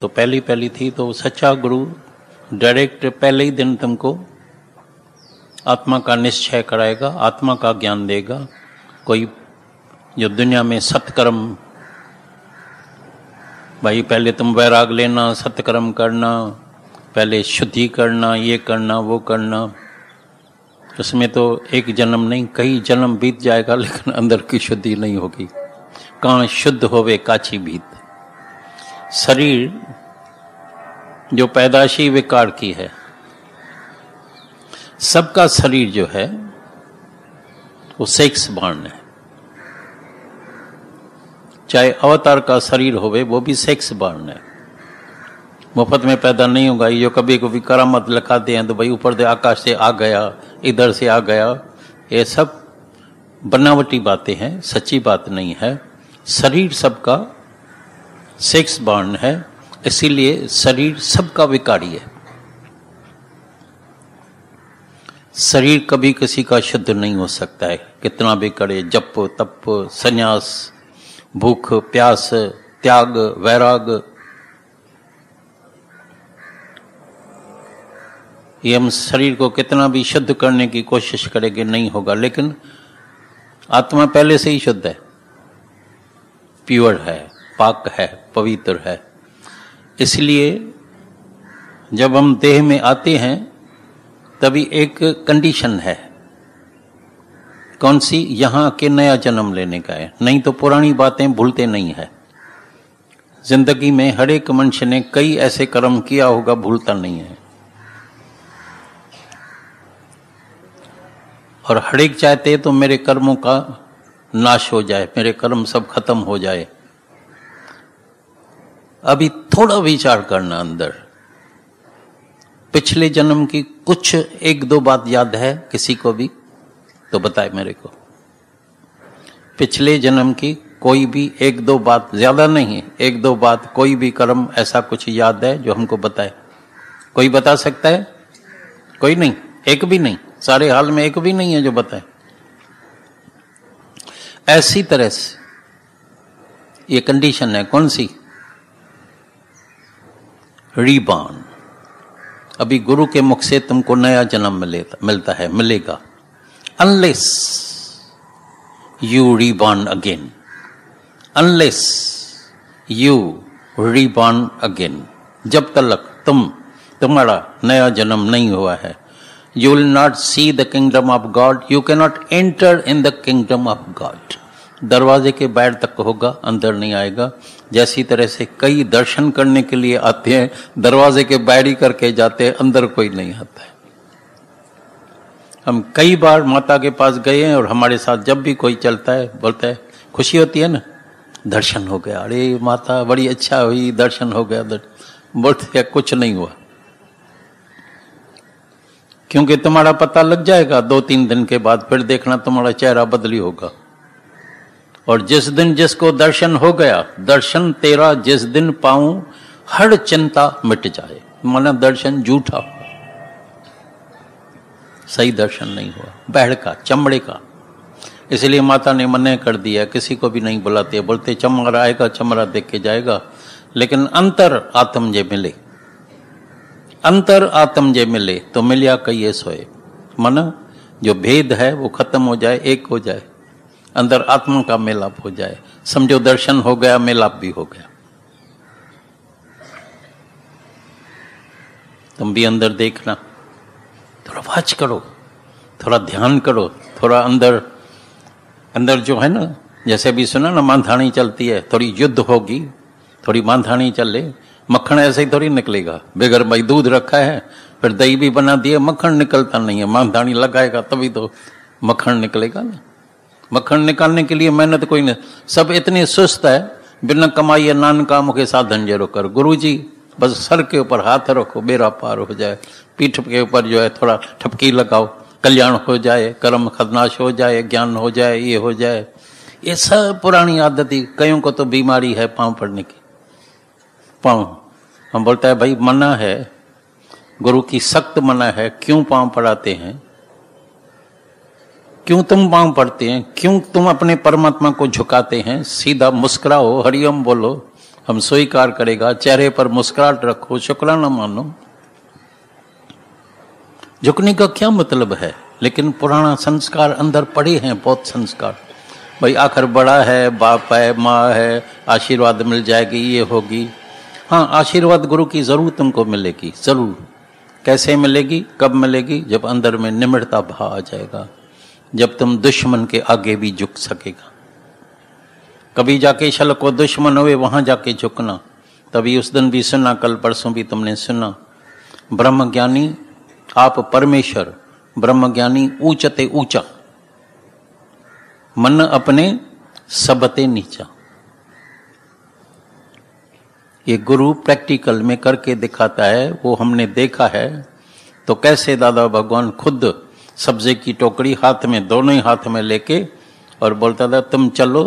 तो पहली पहली थी तो सच्चा गुरु डायरेक्ट पहले ही दिन तुमको आत्मा का निश्चय कराएगा, आत्मा का ज्ञान देगा। कोई जो दुनिया में सत्कर्म, भाई पहले तुम वैराग लेना, सत्कर्म करना, पहले शुद्धि करना, ये करना वो करना, उसमें तो एक जन्म नहीं कई जन्म बीत जाएगा लेकिन अंदर की शुद्धि नहीं होगी। कहाँ शुद्ध होवे काची भीत। शरीर जो पैदाशी विकार की है, सबका शरीर जो है वो सेक्स बार्न है। चाहे अवतार का शरीर होवे वो भी सेक्स बार्न है, मुफ्त में पैदा नहीं होगा। ये जो कभी कभी करामत लखाते हैं तो भाई ऊपर से आकाश से आ गया, इधर से आ गया, ये सब बनावटी बातें हैं, सच्ची बात नहीं है। शरीर सबका सेक्स बार्न है, इसीलिए शरीर सबका विकारी है। शरीर कभी किसी का शुद्ध नहीं हो सकता है, कितना भी करे, जप तप संन्यास, भूख प्यास, त्याग वैराग, ये हम शरीर को कितना भी शुद्ध करने की कोशिश करेंगे नहीं होगा। लेकिन आत्मा पहले से ही शुद्ध है, प्योर है, पाक है, पवित्र है। इसलिए जब हम देह में आते हैं तभी एक कंडीशन है, कौन सी? यहां के नया जन्म लेने का है, नहीं तो पुरानी बातें भूलते नहीं है। जिंदगी में हर एक मनुष्य ने कई ऐसे कर्म किया होगा, भूलता नहीं है। और हर एक चाहते तो मेरे कर्मों का नाश हो जाए, मेरे कर्म सब खत्म हो जाए। अभी थोड़ा विचार करना अंदर, पिछले जन्म की कुछ एक दो बात याद है किसी को भी तो बताए मेरे को। पिछले जन्म की कोई भी एक दो बात, ज्यादा नहीं, एक दो बात, कोई भी कर्म ऐसा कुछ याद है जो हमको बताए? कोई बता सकता है? कोई नहीं, एक भी नहीं, सारे हाल में एक भी नहीं है जो बताए। ऐसी तरह से ये कंडीशन है, कौन सी? रीबॉर्न। अभी गुरु के मुख से तुमको नया जन्म मिलता है, मिलेगा, unless you reborn again, unless you reborn again. जब तक तुम्हारा नया जन्म नहीं हुआ है, you will not see the kingdom of God, you cannot enter in the kingdom of God। दरवाजे के बाहर तक होगा, अंदर नहीं आएगा। जैसी तरह से कई दर्शन करने के लिए आते हैं, दरवाजे के बाहर ही करके जाते हैं, अंदर कोई नहीं आता है। हम कई बार माता के पास गए हैं और हमारे साथ जब भी कोई चलता है बोलता है, खुशी होती है ना, दर्शन हो गया, अरे माता बड़ी अच्छा हुई, दर्शन हो गया। बोलते हैं कुछ नहीं हुआ, क्योंकि तुम्हारा पता लग जाएगा 2-3 दिन के बाद, फिर देखना तुम्हारा चेहरा बदली होगा। और जिस दिन जिसको दर्शन हो गया, दर्शन तेरा जिस दिन पाऊं, हर चिंता मिट जाए। माना दर्शन झूठा हुआ, सही दर्शन नहीं हुआ, बहड़ का, चमड़े का। इसलिए माता ने मना कर दिया, किसी को भी नहीं बुलाते, बोलते चमड़ा आएगा, चमड़ा देख के जाएगा। लेकिन अंतर आत्म जे मिले, अंतर आत्म जे मिले तो मिलिया कहिए सोए। माना जो भेद है वो खत्म हो जाए, एक हो जाए, अंदर आत्मा का मेलाप हो जाए। समझो दर्शन हो गया, मेलाप भी हो गया। तुम भी अंदर देखना, थोड़ा वाच करो, थोड़ा ध्यान करो, थोड़ा अंदर जो है ना, जैसे भी सुना ना मांधानी चलती है, थोड़ी युद्ध होगी, थोड़ी मांधानी चले, मक्खन ऐसे ही थोड़ी निकलेगा। बगैर भाई दूध रखा है, फिर दही भी बना दिया, मक्खन निकलता नहीं है। मांधानी लगाएगा तभी तो मक्खन निकलेगा ना। मक्खन निकालने के लिए मेहनत कोई नहीं, सब इतने सुस्त है, बिना कमाइए नान काम के साधन जरो कर। गुरु जी बस सर के ऊपर हाथ रखो, बेड़ा पार हो जाए, पीठ के ऊपर जो है थोड़ा ठपकी लगाओ, कल्याण हो जाए, कर्म खदनाश हो जाए, ज्ञान हो जाए, ये हो जाए। ये सब पुरानी आदत ही। कईयों को तो बीमारी है पांव पड़ने की, पांव। हम बोलता है भाई मना है, गुरु की सख्त मना है, क्यों पांव पड़ाते हैं? क्यों तुम पांव पड़ते हैं? क्यों तुम अपने परमात्मा को झुकाते हैं? सीधा मुस्कुराओ, हरिओम बोलो, हम स्वीकार करेगा। चेहरे पर मुस्कुराहट रखो, शुक्राना मानो। झुकने का क्या मतलब है? लेकिन पुराना संस्कार अंदर पड़े हैं, बहुत संस्कार। भाई आखिर बड़ा है, बाप है, माँ है, आशीर्वाद मिल जाएगी, ये होगी। हाँ, आशीर्वाद गुरु की जरूर तुमको मिलेगी, जरूर। कैसे मिलेगी, कब मिलेगी? जब अंदर में निम्रता भाव आ जाएगा, जब तुम दुश्मन के आगे भी झुक सकेगा। कभी जाके शल को दुश्मन हुए वहां जाके झुकना। तभी उस दिन भी सुना, कल परसों भी तुमने सुना, ब्रह्म ज्ञानी आप परमेश्वर, ब्रह्म ज्ञानी ऊंचते ऊंचा, मन अपने सबते नीचा। ये गुरु प्रैक्टिकल में करके दिखाता है, वो हमने देखा है। तो कैसे दादा भगवान खुद सब्जी की टोकरी हाथ में, दोनों ही हाथ में लेके और बोलता था तुम चलो,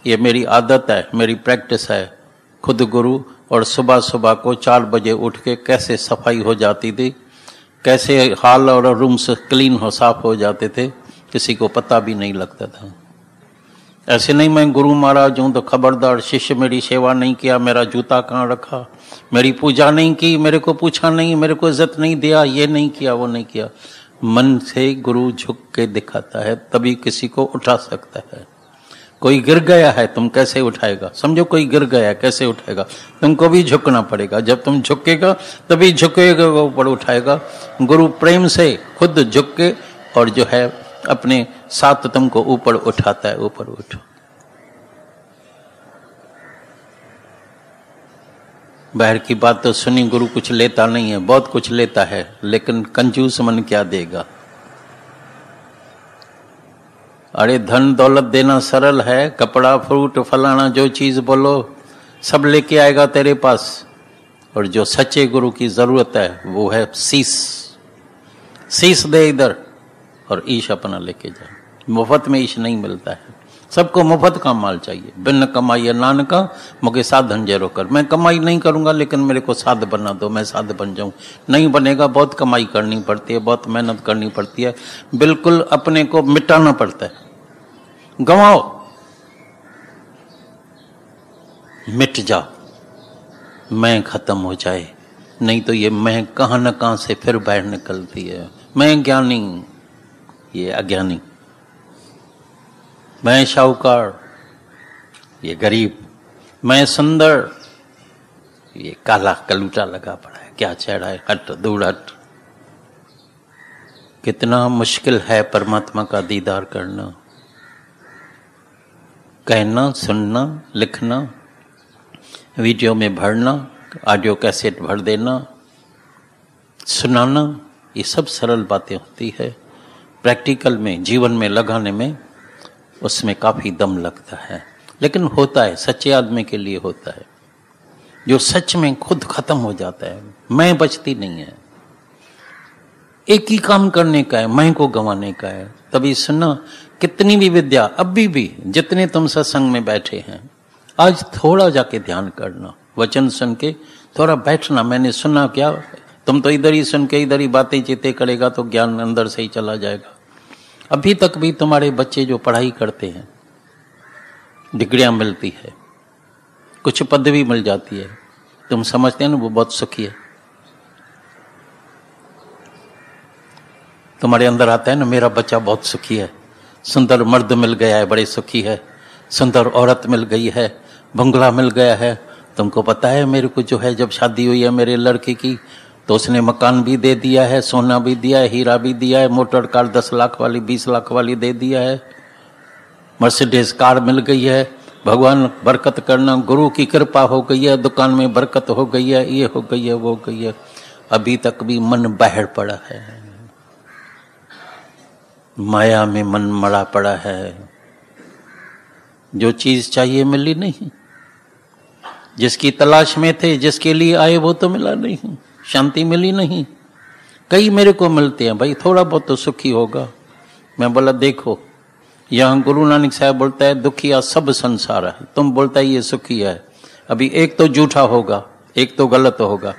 ये मेरी आदत है, मेरी प्रैक्टिस है। खुद गुरु, और सुबह सुबह को 4 बजे उठ के कैसे सफाई हो जाती थी, कैसे हॉल और रूम्स क्लीन हो, साफ हो जाते थे, किसी को पता भी नहीं लगता था। ऐसे नहीं मैं गुरु महाराज हूं तो खबरदार, शिष्य मेरी सेवा नहीं किया, मेरा जूता कहाँ रखा, मेरी पूजा नहीं की, मेरे को पूछा नहीं, मेरे को इज्जत नहीं दिया, ये नहीं किया, वो नहीं किया। मन से गुरु झुक के दिखाता है, तभी किसी को उठा सकता है। कोई गिर गया है, तुम कैसे उठाएगा? समझो कोई गिर गया है, कैसे उठाएगा? तुमको भी झुकना पड़ेगा। जब तुम झुकेगा तभी झुकेगा, वो ऊपर उठाएगा। गुरु प्रेम से खुद झुक के और जो है अपने साथ तुमको ऊपर उठाता है। ऊपर उठो। बाहर की बात तो सुनी, गुरु कुछ लेता नहीं है, बहुत कुछ लेता है, लेकिन कंजूस मन क्या देगा? अरे धन दौलत देना सरल है, कपड़ा फ्रूट फलाना जो चीज बोलो सब लेके आएगा तेरे पास। और जो सच्चे गुरु की जरूरत है वो है शीश। शीश दे इधर और ईश अपना लेके जा। मुफ्त में ईश नहीं मिलता है, सबको मुफ्त का माल चाहिए। बिन कमाई नानका मुझे साधन जरो कर। मैं कमाई नहीं करूंगा लेकिन मेरे को साध बना दो, मैं साध बन जाऊं। नहीं बनेगा, बहुत कमाई करनी पड़ती है, बहुत मेहनत करनी पड़ती है, बिल्कुल अपने को मिटाना पड़ता है। गंवाओ, मिट जाओ, मैं खत्म हो जाए, नहीं तो ये मैं कहां न कहां से फिर बाहर निकलती है। मैं ज्ञानी, ये अज्ञानी। मैं शाहूकार, ये गरीब। मैं सुंदर, ये काला कलूटा लगा पड़ा है। क्या चेहरा है, हट दूर हट। कितना मुश्किल है परमात्मा का दीदार करना। कहना, सुनना, लिखना, वीडियो में भरना, ऑडियो कैसेट भर देना, सुनाना, ये सब सरल बातें होती है। प्रैक्टिकल में, जीवन में लगाने में उसमें काफी दम लगता है, लेकिन होता है, सच्चे आदमी के लिए होता है, जो सच में खुद खत्म हो जाता है। मैं बचती नहीं है, एक ही काम करने का है, मैं को गंवाने का है। तभी सुना, कितनी भी विद्या, अभी भी जितने तुम सत्संग में बैठे हैं, आज थोड़ा जाके ध्यान करना, वचन सुन के थोड़ा बैठना। मैंने सुना क्या, तुम तो इधर ही सुन के इधर ही बातें चीतें करेगा तो ज्ञान अंदर से ही चला जाएगा। अभी तक भी तुम्हारे बच्चे जो पढ़ाई करते हैं, डिग्रियां मिलती है, कुछ पदवी मिल जाती है, तुम समझते हैं ना वो बहुत सुखी है। तुम्हारे अंदर आता है ना, मेरा बच्चा बहुत सुखी है, सुंदर मर्द मिल गया है, बड़े सुखी है, सुंदर औरत मिल गई है, बंगला मिल गया है। तुमको पता है मेरे को जो है, जब शादी हुई है मेरे लड़के की, तो उसने मकान भी दे दिया है, सोना भी दिया है, हीरा भी दिया है, मोटर कार 10 लाख वाली 20 लाख वाली दे दिया है, मर्सिडीज कार मिल गई है। भगवान बरकत करना, गुरु की कृपा हो गई है, दुकान में बरकत हो गई है, ये हो गई है, वो हो गई है। अभी तक भी मन बाहर पड़ा है, माया में मन मरा पड़ा है। जो चीज चाहिए मिली नहीं, जिसकी तलाश में थे, जिसके लिए आए वो तो मिला नहीं, शांति मिली नहीं। कई मेरे को मिलते हैं, भाई थोड़ा बहुत तो सुखी होगा। मैं बोला देखो, यहाँ गुरु नानक साहब बोलता है दुखिया सब संसार है, तुम बोलता है ये सुखी है। अभी एक तो झूठा होगा, एक तो गलत होगा,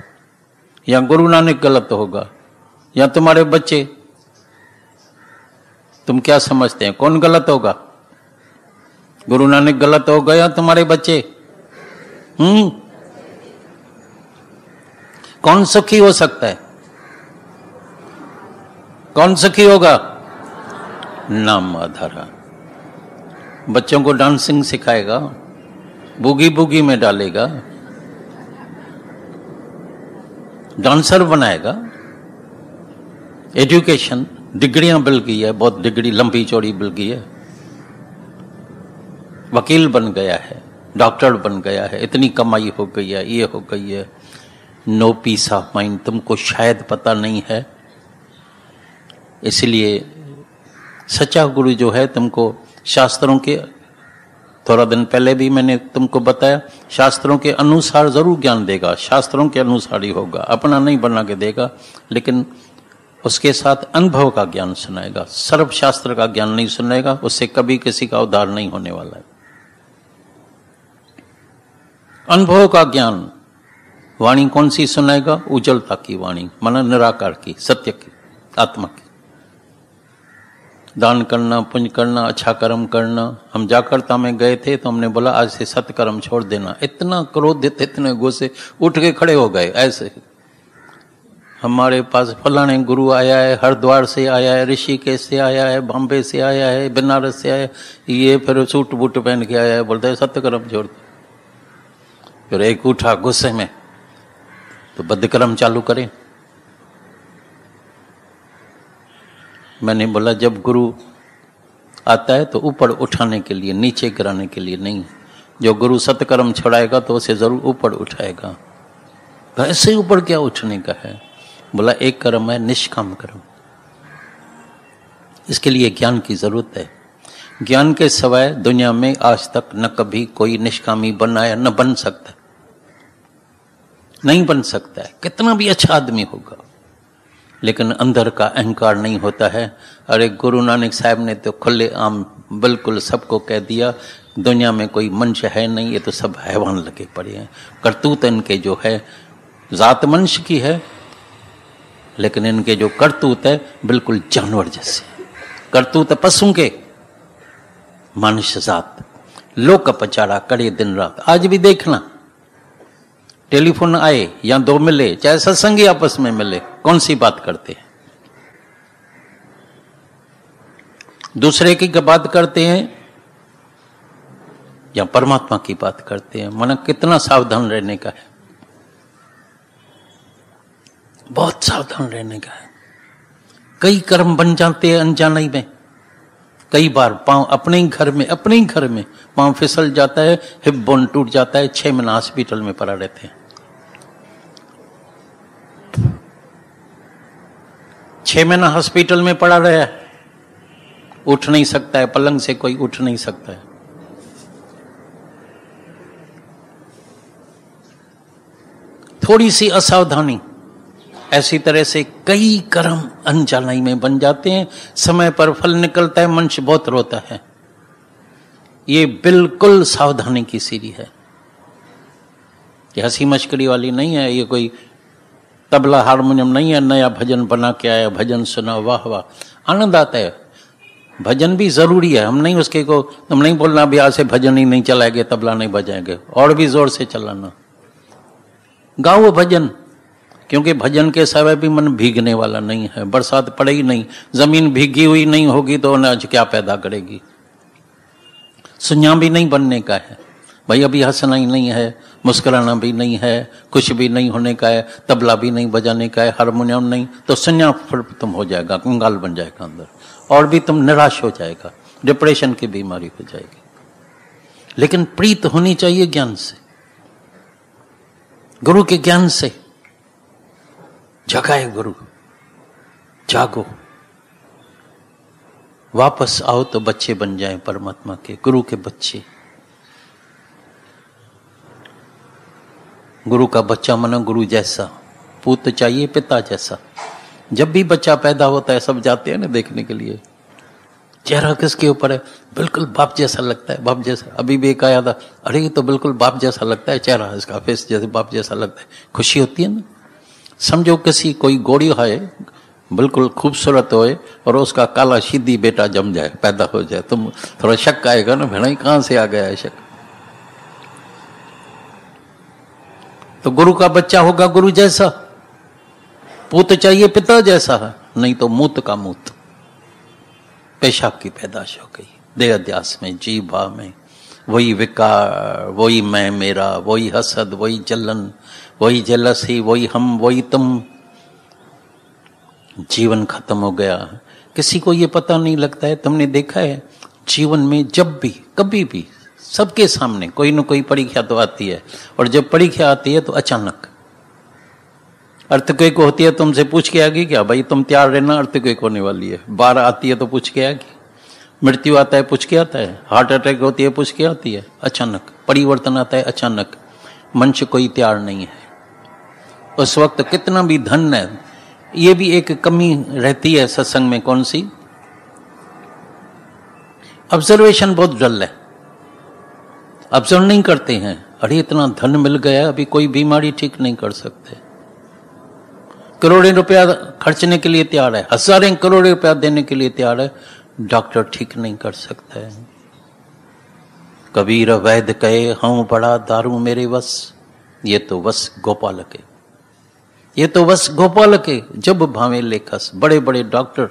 या गुरु नानक गलत होगा, या तुम्हारे बच्चे। तुम क्या समझते हैं कौन गलत होगा? गुरु नानक गलत होगा या तुम्हारे बच्चे? कौन सुखी हो सकता है? कौन सुखी होगा? नाम आधारा। बच्चों को डांसिंग सिखाएगा, बूगी बूगी में डालेगा, डांसर बनाएगा। एजुकेशन, डिग्रियां मिल गई है, बहुत डिग्री लंबी चौड़ी मिल गई है, वकील बन गया है, डॉक्टर बन गया है, इतनी कमाई हो गई है, ये हो गई है। No peace of mind. तुमको शायद पता नहीं है, इसलिए सच्चा गुरु जो है तुमको शास्त्रों के, थोड़ा दिन पहले भी मैंने तुमको बताया, शास्त्रों के अनुसार जरूर ज्ञान देगा, शास्त्रों के अनुसार ही होगा, अपना नहीं बना के देगा, लेकिन उसके साथ अनुभव का ज्ञान सुनाएगा। सर्वशास्त्र का ज्ञान नहीं सुनाएगा, उससे कभी किसी का उद्धार नहीं होने वाला है। अनुभव का ज्ञान। वाणी कौन सी सुनाएगा? उज्जवलता की वाणी, माना निराकार की, सत्य की, आत्मा की। दान करना, पुण्य करना, अच्छा कर्म करना। हम जाकर्ता में गए थे तो हमने बोला आज से सत्कर्म छोड़ देना। इतना क्रोधित, इतने गुस्से, उठ के खड़े हो गए। ऐसे हमारे पास फलाने गुरु आया है, हरिद्वार से आया है, ऋषिकेश से आया है, बॉम्बे से आया है, बनारस से आया है, ये फिर सूट बूट पहन के आया है, बोलते है सत्कर्म छोड़ दो। फिर एक उठा गुस्से में तो बद्धकर्म चालू करें। मैंने बोला जब गुरु आता है तो ऊपर उठाने के लिए, नीचे गिराने के लिए नहीं। जो गुरु सत्कर्म छुड़ाएगा तो उसे जरूर ऊपर उठाएगा। तो ऐसे ऊपर क्या उठने का है? बोला एक कर्म है निष्काम कर्म, इसके लिए ज्ञान की जरूरत है। ज्ञान के सिवाय दुनिया में आज तक न कभी कोई निष्कामी बना है, न बन सकता, नहीं बन सकता है, कितना भी अच्छा आदमी होगा, लेकिन अंदर का अहंकार नहीं होता है। अरे गुरु नानक साहब ने तो खुले आम बिल्कुल सबको कह दिया, दुनिया में कोई मनुष्य है नहीं, ये तो सब हैवान लगे पड़े हैं। करतूत इनके जो है जात मनुष्य की है, लेकिन इनके जो करतूत है बिल्कुल जानवर जैसे करतूत पशु के। मनुष्य जात लोक पचाड़ा करे दिन रात। आज भी देखना, टेलीफोन आए या दो मिले, चाहे सत्संगी आपस में मिले, कौन सी बात करते हैं? दूसरे की बात करते हैं या परमात्मा की बात करते हैं? मन कितना सावधान रहने का है, बहुत सावधान रहने का है। कई कर्म बन जाते हैं अनजाने में। कई बार पांव अपने ही घर में पांव फिसल जाता है, हिप बोन टूट जाता है, 6 महीना हॉस्पिटल में पड़ा रहते हैं। 6 महीना हॉस्पिटल में पड़ा रहा है, उठ नहीं सकता है, पलंग से कोई उठ नहीं सकता है। थोड़ी सी असावधानी, ऐसी तरह से कई कर्म अनजानाई में बन जाते हैं। समय पर फल निकलता है, मनुष्य बहुत रोता है। ये बिल्कुल सावधानी की सीढ़ी है, ये हंसी मश्करी वाली नहीं है। ये कोई तबला हारमोनियम नहीं है, नया भजन बना के आया, भजन सुना, वाह वाह, आनंद आता है। भजन भी जरूरी है, हम नहीं उसके को, हम नहीं बोलना भी आज से भजन ही नहीं चलाएंगे, तबला नहीं बजाएंगे, और भी जोर से चलाना। गाओ भजन, क्योंकि भजन के सिवाय भी मन भीगने वाला नहीं है। बरसात पड़े ही नहीं, जमीन भीगी हुई नहीं होगी तो अनाज क्या पैदा करेगी? सुन्या भी नहीं बनने का है भाई, अभी हंसना ही नहीं है, मुस्कुराना भी नहीं है, कुछ भी नहीं होने का है, तबला भी नहीं बजाने का है, हारमोनियम नहीं, तो सुन्या फिर तुम हो जाएगा, कंगाल बन जाएगा अंदर, और भी तुम निराश हो जाएगा, डिप्रेशन की बीमारी हो जाएगी। लेकिन प्रीत होनी चाहिए ज्ञान से, गुरु के ज्ञान से। जगाए गुरु, जागो, वापस आओ तो बच्चे बन जाएं परमात्मा के, गुरु के बच्चे। गुरु का बच्चा माना गुरु जैसा, पूत चाहिए पिता जैसा। जब भी बच्चा पैदा होता है सब जाते हैं ना देखने के लिए, चेहरा किसके ऊपर है? बिल्कुल बाप जैसा लगता है, बाप जैसा। अभी भी एक आया था, अरे ये तो बिल्कुल बाप जैसा लगता है, चेहरा इसका फेस जैसे बाप जैसा लगता है। खुशी होती है ना। समझो किसी कोई गोड़ी है बिल्कुल खूबसूरत होए और उसका काला सीधी बेटा जम जाए, पैदा हो जाए, तुम थोड़ा शक आएगा ना, भाई कहां से आ गया है शक। तो गुरु का बच्चा होगा गुरु जैसा, पूत चाहिए पिता जैसा, नहीं तो मूत का मूत। पेशाब की पैदाश हो गई देह अध्यास में, जीव भाव में, वही विकार, वही मैं मेरा, वही हसद, वही जलन, वही जलसी, वही हम, वही तुम। जीवन खत्म हो गया। किसी को ये पता नहीं लगता है। तुमने देखा है जीवन में जब भी कभी भी सबके सामने कोई न कोई परीक्षा तो आती है, और जब परीक्षा आती है तो अचानक अर्थक्वेक होती है, तुमसे पूछ के आएगी क्या भाई तुम तैयार रहना अर्थक्वेक होने वाली है। बाढ़ आती है तो पूछ के आएगी, मृत्यु आता है पूछ के आता है, हार्ट अटैक होती है पूछ के आती है, अचानक परिवर्तन आता है अचानक। मनुष्य कोई तैयार नहीं है। उस वक्त कितना भी धन है, ये भी एक कमी रहती है सत्संग में। कौन सी? ऑब्जर्वेशन बहुत डल है, ऑब्जर्व नहीं करते हैं। अरे इतना धन मिल गया, अभी कोई बीमारी ठीक नहीं कर सकते। करोड़ों रुपया खर्चने के लिए तैयार है, हजारों करोड़ रुपया देने के लिए तैयार है, डॉक्टर ठीक नहीं कर सकता है। कबीर वैद्य कहे हूं बड़ा दारू मेरे वस, ये तो वस गोपाल के, ये तो वस गोपाल के, जब भावे लेखस। बड़े बड़े डॉक्टर,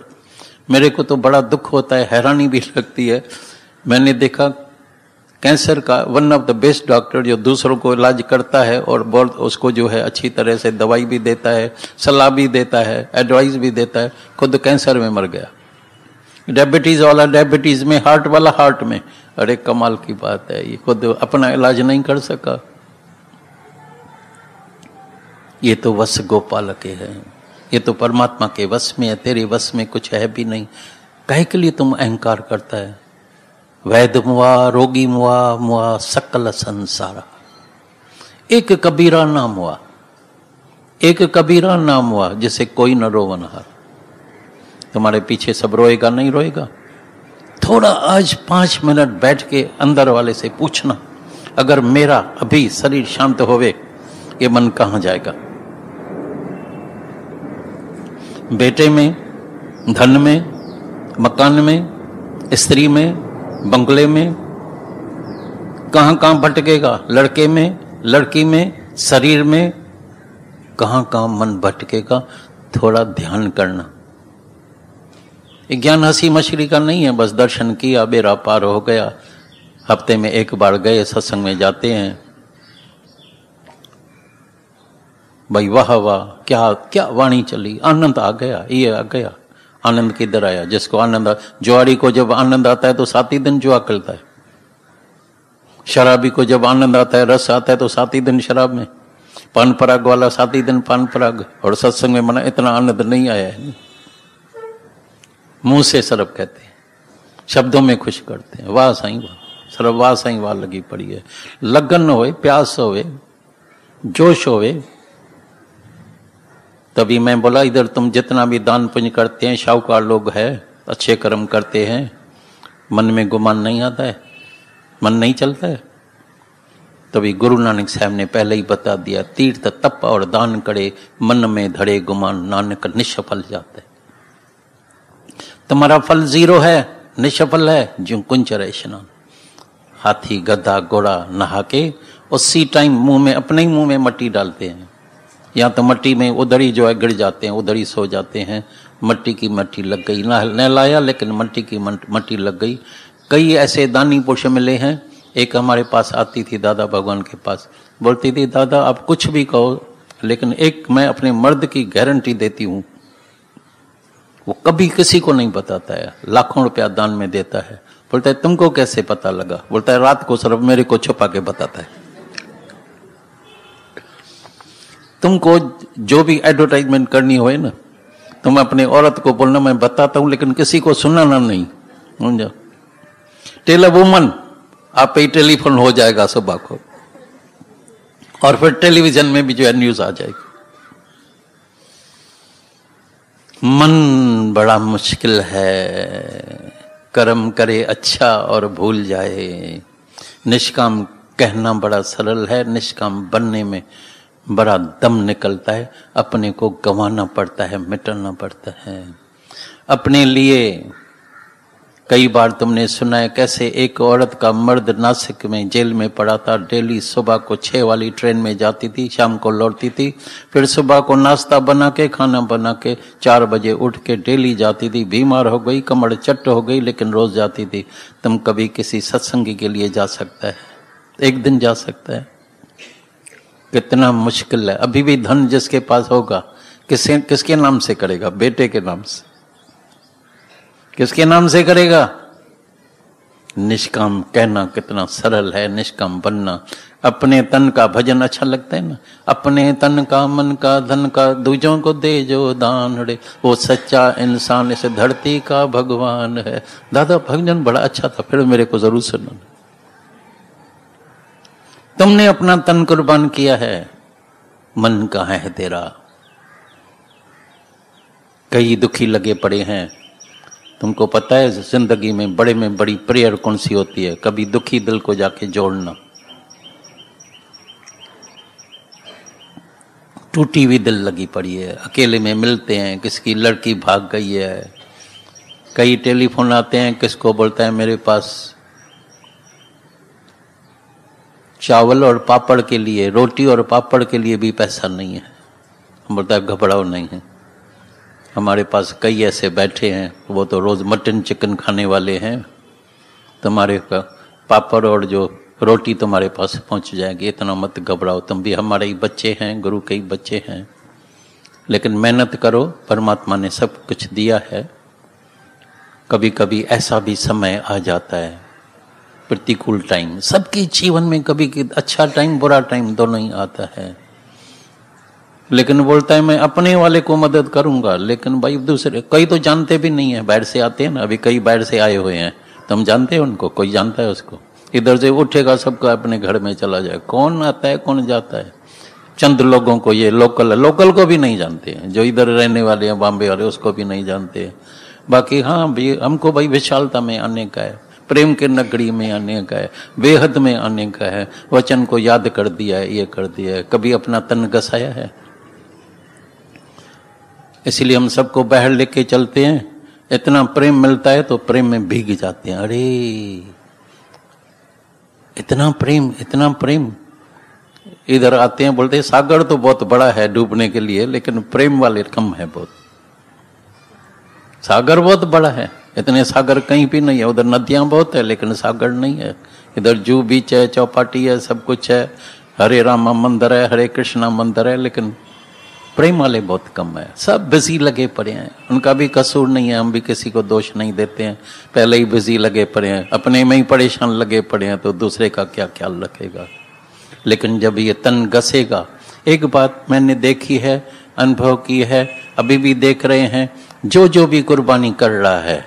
मेरे को तो बड़ा दुख होता है, हैरानी भी लगती है। मैंने देखा कैंसर का one of the best doctor जो दूसरों को इलाज करता है और बहुत उसको जो है अच्छी तरह से दवाई भी देता है, सलाह भी देता है, एडवाइस भी देता है, खुद कैंसर में मर गया। डायबिटीज वाला डायबिटीज में, हार्ट वाला हार्ट में। अरे कमाल की बात है, ये खुद अपना इलाज नहीं कर सका। ये तो वश गोपाल के है, ये तो परमात्मा के वश में है, तेरे वश में कुछ है भी नहीं। काहे के लिए तुम अहंकार करता है? वैद मुआ, रोगी मुआ, मुआ सकल संसारा। एक कबीरा नाम हुआ, एक कबीरा नाम हुआ, जिसे कोई न रोवनहार। तुम्हारे पीछे सब रोएगा नहीं रोएगा? थोड़ा आज 5 मिनट बैठ के अंदर वाले से पूछना, अगर मेरा अभी शरीर शांत होवे, ये मन कहां जाएगा? बेटे में, धन में, मकान में, स्त्री में, बंगले में, कहां कहां भटकेगा? लड़के में, लड़की में, शरीर में, कहां कहां मन भटकेगा? थोड़ा ध्यान करना। ज्ञान हंसी मछली का नहीं है, बस दर्शन किया बेरा पार हो गया। हफ्ते में एक बार गए, सत्संग में जाते हैं, भाई वाह वाह, क्या क्या वाणी चली, आनंद आ गया, ये आ गया। आनंद किधर आया? जिसको आनंद, जुआरी को जब आनंद आता है तो 7 ही दिन जुआ करता है। शराबी को जब आनंद आता है, रस आता है, तो 7 ही दिन शराब में। पान पराग वाला 7 ही दिन पान पराग। और सत्संग में मना इतना आनंद नहीं आया है। मुंह से सरब कहते हैं, शब्दों में खुश करते हैं, वाह साईं वाह, सरब वाह साईं वाह लगी पड़ी है। लगन होए, प्यास होए, जोश होए। तभी मैं बोला, इधर तुम जितना भी दान पुण्य करते हैं, शाहूकार लोग हैं, अच्छे कर्म करते हैं, मन में गुमान नहीं आता है, मन नहीं चलता है। तभी गुरु नानक साहब ने पहले ही बता दिया, तीर्थ तप और दान करे, मन में धड़े गुमान, नानक निष्फल जाता है। तुम्हारा फल 0 है, निष्फल है। जो कुंच रहे स्नान, हाथी गधा घोड़ा नहा के उसी टाइम मुंह में, अपने ही मुंह में मट्टी डालते हैं, या तो मट्टी में उधर ही जो है गिर जाते हैं, उधर ही सो जाते हैं। मट्टी की मट्टी लग गई, न लाया लेकिन मट्टी की मट्टी लग गई। कई ऐसे दानी पुरुष मिले हैं। एक हमारे पास आती थी दादा भगवान के पास, बोलती थी दादा आप कुछ भी कहो, लेकिन एक मैं अपने मर्द की गारंटी देती हूँ, वो कभी किसी को नहीं बताता है, लाखों रुपया दान में देता है। बोलता है तुमको कैसे पता लगा? बोलता है रात को सिर्फ मेरे को छुपा के बताता है। तुमको जो भी एडवर्टाइजमेंट करनी हो ना, तुम अपने औरत को बोलना मैं बताता हूं, लेकिन किसी को सुनाना नहीं। समझो? टेल अ वुमन, आप पे टेलीफोन हो जाएगा सुबह को, और फिर टेलीविजन में भी जो है न्यूज आ जाएगी। मन बड़ा मुश्किल है, कर्म करे अच्छा और भूल जाए। निष्काम कहना बड़ा सरल है, निष्काम बनने में बड़ा दम निकलता है। अपने को गंवाना पड़ता है, मिटाना पड़ता है। अपने लिए कई बार तुमने सुना है कैसे एक औरत का मर्द नासिक में जेल में पड़ा था। डेली सुबह को 6 वाली ट्रेन में जाती थी, शाम को लौटती थी, फिर सुबह को नाश्ता बना के खाना बना के 4 बजे उठ के डेली जाती थी। बीमार हो गई, कमर चट्ट हो गई, लेकिन रोज जाती थी। तुम कभी किसी सत्संगी के लिए जा सकता है? एक दिन जा सकता है? कितना मुश्किल है। अभी भी धन जिसके पास होगा किसके नाम से करेगा? बेटे के नाम से। किसके नाम से करेगा? निष्काम कहना कितना सरल है, निष्काम बनना। अपने तन का भजन अच्छा लगता है ना, अपने तन का मन का धन का दूजों को दे जो दान रे, वो सच्चा इंसान इस धरती का भगवान है। दादा भजन बड़ा अच्छा था, फिर मेरे को जरूर सुनो। तुमने अपना तन कुर्बान किया है, मन कहाँ है तेरा? कई दुखी लगे पड़े हैं। तुमको पता है जिंदगी में बड़ी प्रेयर कौन सी होती है? कभी दुखी दिल को जाके जोड़ना। टूटी हुई दिल लगी पड़ी है, अकेले में मिलते हैं, किसकी लड़की भाग गई है, कई टेलीफोन आते हैं, किसको बोलता है मेरे पास चावल और पापड़ के लिए, रोटी और पापड़ के लिए भी पैसा नहीं है। हम बोलता है घबराओ नहीं है, हमारे पास कई ऐसे बैठे हैं, वो तो रोज मटन चिकन खाने वाले हैं, तुम्हारे पापड़ और जो रोटी तुम्हारे पास पहुंच जाएगी, इतना मत घबराओ। तुम भी हमारे ही बच्चे हैं, गुरु के ही बच्चे हैं, लेकिन मेहनत करो, परमात्मा ने सब कुछ दिया है। कभी कभी ऐसा भी समय आ जाता है, प्रतिकूल टाइम, सबके जीवन में कभी अच्छा टाइम बुरा टाइम दोनों ही आता है। लेकिन बोलता है मैं अपने वाले को मदद करूंगा, लेकिन भाई दूसरे कई तो जानते भी नहीं है, बाहर से आते हैं ना, अभी कई बाहर से आए हुए हैं, तुम जानते हो उनको? कोई जानता है उसको? इधर से उठेगा सबका अपने घर में चला जाए, कौन आता है कौन जाता है? चंद लोगों को, ये लोकल को भी नहीं जानते हैं, जो इधर रहने वाले हैं बॉम्बे वाले उसको भी नहीं जानते हैं। बाकी हाँ भी हमको भाई विशालता में आने का है, प्रेम के नगरी में आने का है, बेहद में आने का है, वचन को याद कर दिया है, ये कर दिया है, कभी अपना तन घसाया है? इसलिए हम सबको बाहर लेके चलते हैं, इतना प्रेम मिलता है तो प्रेम में भीग जाते हैं। अरे इतना प्रेम, इधर आते हैं बोलते हैं सागर तो बहुत बड़ा है डूबने के लिए, लेकिन प्रेम वाले कम है बहुत। सागर बहुत बड़ा है, इतने सागर कहीं भी नहीं है। उधर नदियां बहुत है लेकिन सागर नहीं है। इधर जू बीच है, चौपाटी है, सब कुछ है, हरे रामा मंदिर है, हरे कृष्णा मंदिर है, लेकिन प्रेम वाले बहुत कम है। सब बिजी लगे पड़े हैं, उनका भी कसूर नहीं है, हम भी किसी को दोष नहीं देते हैं, पहले ही बिजी लगे पड़े हैं, अपने में ही परेशान लगे पड़े हैं, तो दूसरे का क्या ख्याल रखेगा? लेकिन जब ये तन घसेगा, एक बात मैंने देखी है, अनुभव की है, अभी भी देख रहे हैं, जो भी कुर्बानी कर रहा है,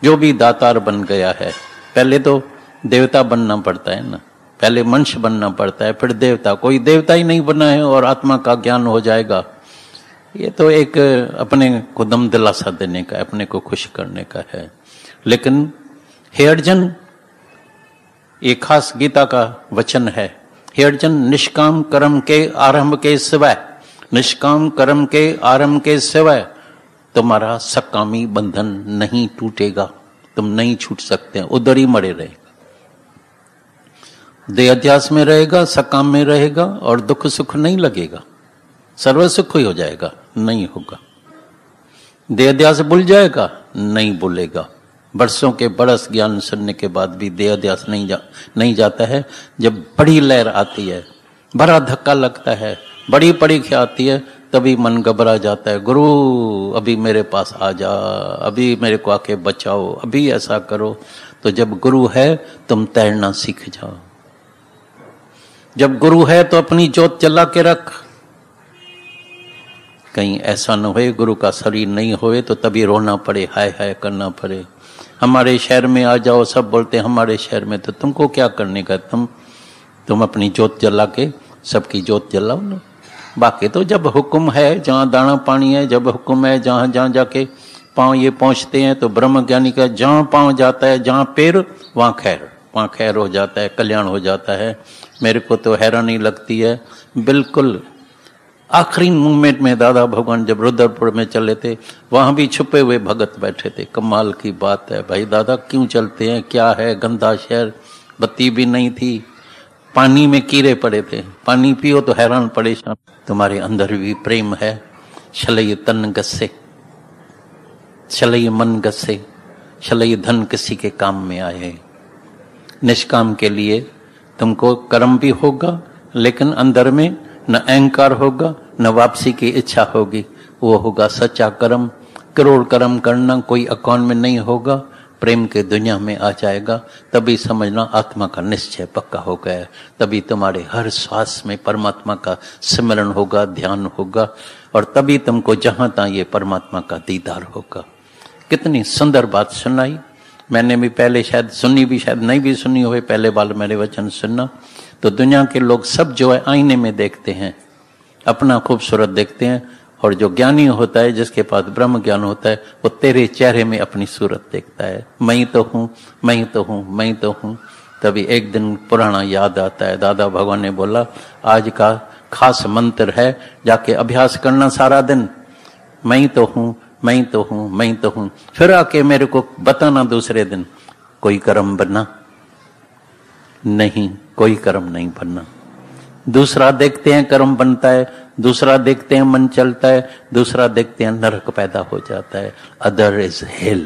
जो भी दातार बन गया है, पहले तो देवता बनना पड़ता है ना, पहले मनुष्य बनना पड़ता है, फिर देवता। कोई देवता ही नहीं बना है और आत्मा का ज्ञान हो जाएगा, ये तो एक अपने को दम दिलासा देने का, अपने को खुश करने का है। लेकिन हे अर्जुन, ये खास गीता का वचन है, हे अर्जुन, निष्काम कर्म के आरंभ के सिवाय, निष्काम कर्म के आरंभ के सिवाय तुम्हारा सकामी बंधन नहीं टूटेगा, तुम नहीं छूट सकते, उधर ही मरे रहेगा। देहाध्यास में रहेगा, सकाम में रहेगा और दुख सुख नहीं लगेगा, सर्व सुख ही हो जाएगा, नहीं होगा। देहाध्यास भूल जाएगा, नहीं भूलेगा। बरसों के बरस ज्ञान सुनने के बाद भी देहाध्यास नहीं जाता है। जब बड़ी लहर आती है, बड़ा धक्का लगता है, बड़ी परीक्षा आती है, तभी मन घबरा जाता है, गुरु अभी मेरे पास आ जा, अभी मेरे को आके बचाओ, अभी ऐसा करो। तो जब गुरु है तुम तैरना सीख जाओ। जब गुरु है तो अपनी जोत जला के रख, कहीं ऐसा न होए गुरु का शरीर नहीं होए तो तभी रोना पड़े, हाय हाय करना पड़े। हमारे शहर में आ जाओ, सब बोलते हैं हमारे शहर में, तो तुमको क्या करने का? तुम अपनी जोत जला के सबकी जोत जलाओ ना। बाकी तो जब हुक्म है, जहाँ दाना पानी है, जब हुक्म है, जहाँ जहाँ जाके पाँव ये पहुँचते हैं, तो ब्रह्म ज्ञानी का जहाँ पाँव जाता है, जहाँ पैर वहाँ खैर हो जाता है, कल्याण हो जाता है। मेरे को तो हैरानी लगती है, बिल्कुल आखिरी मूवमेंट में दादा भगवान जब रुद्रपुर में चले थे, वहां भी छुपे हुए भगत बैठे थे। कमाल की बात है भाई, दादा क्यों चलते हैं, क्या है, गंदा शहर, बत्ती भी नहीं थी, पानी में कीड़े पड़े थे, पानी पियो तो हैरान परेशान। तुम्हारे अंदर भी प्रेम है, छलई तन गस्से, छलई मन गस्से, छलई धन किसी के काम में आए। निष्काम के लिए तुमको कर्म भी होगा, लेकिन अंदर में न अहंकार होगा, न वापसी की इच्छा होगी। वो होगा सच्चा कर्म। करोड़ कर्म करना कोई अकाउंट में नहीं होगा, प्रेम के दुनिया में आ जाएगा। तभी समझना आत्मा का निश्चय पक्का हो गया। तभी तुम्हारे हर श्वास में परमात्मा का सिमरण होगा, ध्यान होगा, और तभी तुमको जहां तहां ये परमात्मा का दीदार होगा। कितनी सुंदर बात सुनाई। मैंने भी पहले शायद सुनी भी, शायद नहीं भी सुनी हो, पहले बार मेरे वचन सुनना। तो दुनिया के लोग सब जो है आईने में देखते हैं, अपना खूबसूरत देखते हैं, और जो ज्ञानी होता है, जिसके पास ब्रह्म ज्ञान होता है, वो तेरे चेहरे में अपनी सूरत देखता है। मैं ही तो हूँ, मैं ही तो हूँ, मैं ही तो हूँ। तभी एक दिन पुराना याद आता है। दादा भगवान ने बोला आज का खास मंत्र है, जाके अभ्यास करना सारा दिन, मैं ही तो हूँ, मैं ही तो हूँ, मैं ही तो हूँ। फिर आके मेरे को बताना दूसरे दिन। कोई कर्म बनना नहीं, कोई कर्म नहीं बनना। दूसरा देखते हैं कर्म बनता है, दूसरा देखते हैं मन चलता है, दूसरा देखते हैं नरक पैदा हो जाता है। Other is hello.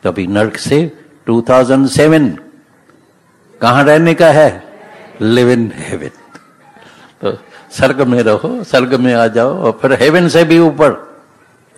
तभी नरक से 2007 कहां रहने का है? Live in heaven. तो स्वर्ग में रहो, स्वर्ग में आ जाओ, और फिर हेवन से भी ऊपर